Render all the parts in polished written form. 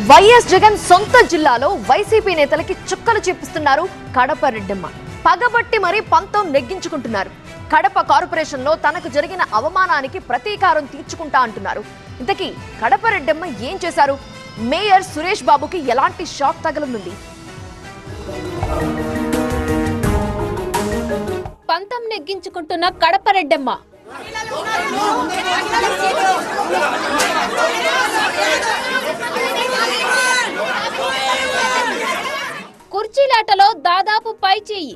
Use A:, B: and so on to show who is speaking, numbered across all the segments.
A: YS Jagan సొంత జిల్లాలో YCP నేతలకి చుక్కలు చూపిస్తున్నారు కడప రెడ్డమ్మ. పగబట్టి మరీ పంతం నెగ్గించుకుంటున్నారు. కడప కార్పొరేషన్ లో తనకు జరిగిన అవమానానికి ప్రతీకారం తీర్చుకుంటా అంటున్నారు. ఇంతకీ కడప రెడ్డమ్మ ఏం చేశారు? మేయర్ సురేష్ బాబుకి ఎలాంటి షాక్ తగలనుంది?
B: పంతం నెగ్గించుకుంటున్న కడప రెడ్డమ్మ. కుర్చీలాటలో దాదాపు పై చెయ్యి.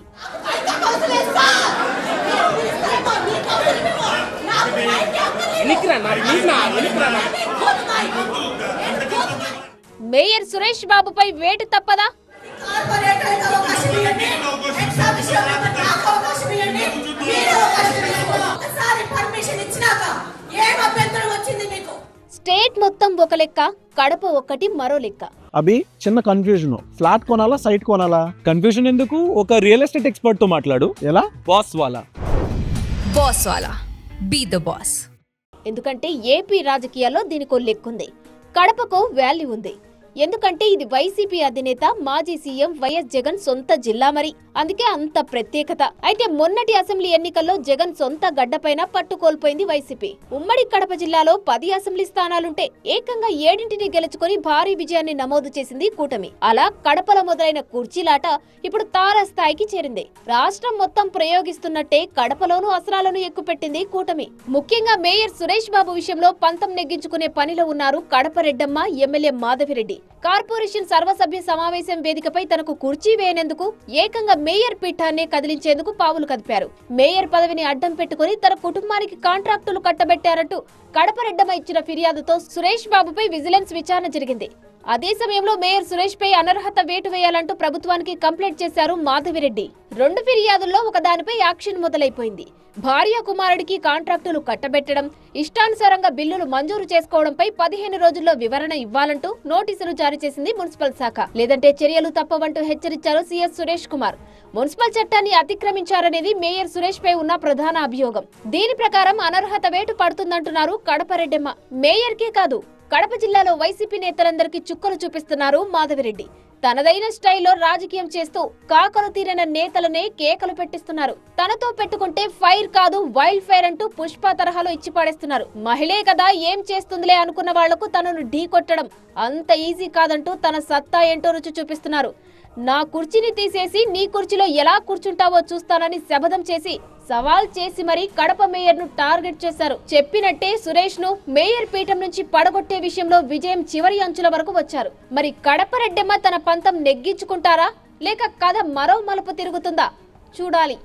B: మేయర్ సురేష్ బాబుపై వేటు తప్పదా? స్టేట్ మొత్తం ఒక లెక్క, కడప ఒక్కటి మరో లెక్క.
C: అభి చిన్న కన్ఫ్యూజన్, ఫ్లాట్ కొనాలా సైట్ కొనాలా?
D: కన్ఫ్యూజన్ ఎందుకు? ఒక రియల్ ఎస్టేట్ ఎక్స్పర్ట్ తో మాట్లాడు.
C: ఎలా?
D: బాస్ వాలా
B: బీ ద బాస్. ఎందుకంటే ఏపీ రాజకీయాల్లో దీనికో లెక్కుంది, కడపకు వాల్యూ ఉంది. ఎందుకంటే ఇది వైసీపీ అధినేత మాజీ సీఎం వైఎస్ జగన్ సొంత జిల్లా, మరి అందుకే అంత ప్రత్యేకత. అయితే మొన్నటి అసెంబ్లీ ఎన్నికల్లో జగన్ సొంత గడ్డపైన పట్టు కోల్పోయింది వైసీపీ. ఉమ్మడి కడప జిల్లాలో 10 అసెంబ్లీ స్థానాలుంటే ఏకంగా 7ని గెలుచుకుని భారీ విజయాన్ని నమోదు చేసింది కూటమి. అలా కడపలో మొదలైన కుర్చీలాట ఇప్పుడు తారాస్థాయికి చేరింది. రాష్ట్రం మొత్తం ప్రయోగిస్తున్నట్టే కడపలోనూ అస్త్రాలను ఎక్కుపెట్టింది కూటమి. ముఖ్యంగా మేయర్ సురేష్ బాబు విషయంలో పంతం నెగ్గించుకునే పనిలో ఉన్నారు కడప రెడ్డమ్మ, ఎమ్మెల్యే మాధవిరెడ్డి. కార్పొరేషన్ సర్వసభ్య సమావేశం వేదికపై తనకు కుర్చీ వేయనందుకు ఏకంగా మేయర్ పీఠాన్ని కదిలించేందుకు పావులు కదిపారు. మేయర్ పదవిని అడ్డం పెట్టుకుని తన కుటుంబానికి కాంట్రాక్టులు కట్టబెట్టారంటూ కడప రెడ్డమ్మ ఇచ్చిన ఫిర్యాదుతో సురేష్ బాబుపై విజిలెన్స్ విచారణ జరిగింది. అదే సమయంలో మేయర్ సురేష్ పై అనర్హత వేటు వేయాలంటూ ప్రభుత్వానికి కంప్లైంట్ చేశారు మాధవిరెడ్డి. 2 ఫిర్యాదుల్లో ఒకదానిపై యాక్షన్ మొదలైపోయింది. భార్య కుమారుడికి కాంట్రాక్టులు కట్టబెట్టడం, ఇష్టానుసారంగా బిల్లులు మంజూరు చేసుకోవడంపై 15 రోజుల్లో వివరణ ఇవ్వాలంటూ నోటీసులు జారీ చేసింది మున్సిపల్ శాఖ. లేదంటే చర్యలు తప్పవంటూ హెచ్చరించారు సీఎస్ సురేష్ కుమార్. మున్సిపల్ చట్టాన్ని అతిక్రమించారనేది మేయర్ సురేష్ పై ఉన్న ప్రధాన అభియోగం. దీని ప్రకారం అనర్హత వేటు పడుతుందంటున్నారు కడప రెడ్డమ్మ. మేయర్కే కాదు, కడప జిల్లాలో వైసీపీ నేతలందరికీ చుక్కలు చూపిస్తున్నారు మాధవిరెడ్డి. తనదైన స్టైల్లో రాజకీయం చేస్తూ కాకలు తీరిన నేతలనే కేకలు పెట్టిస్తున్నారు. తనతో పెట్టుకుంటే ఫైర్ కాదు వైల్డ్ ఫైర్ అంటూ పుష్ప తరహాలో ఇచ్చి పడేస్తున్నారు. మహిళే కదా ఏం చేస్తుందిలే అనుకున్న వాళ్లకు తనను ఢీ కొట్టడం అంత ఈజీ కాదంటూ తన సత్తా ఏంటో రుచి చూపిస్తున్నారు. నా కుర్చీని తీసేసి నీ కుర్చీలో ఎలా కూర్చుంటావో చూస్తానని శపథం చేసి సవాల్ చేసి మరీ కడప మేయర్ ను టార్గెట్ చేశారు. చెప్పినట్టే సురేష్ ను మేయర్ పీఠం నుంచి పడగొట్టే విషయంలో విజయం చివరి అంచుల వరకు వచ్చారు. మరి కడప రెడ్డమ్మ తన పంతం నెగ్గించుకుంటారా, లేక కథ మరో మలుపు తిరుగుతుందా? చూడాలి.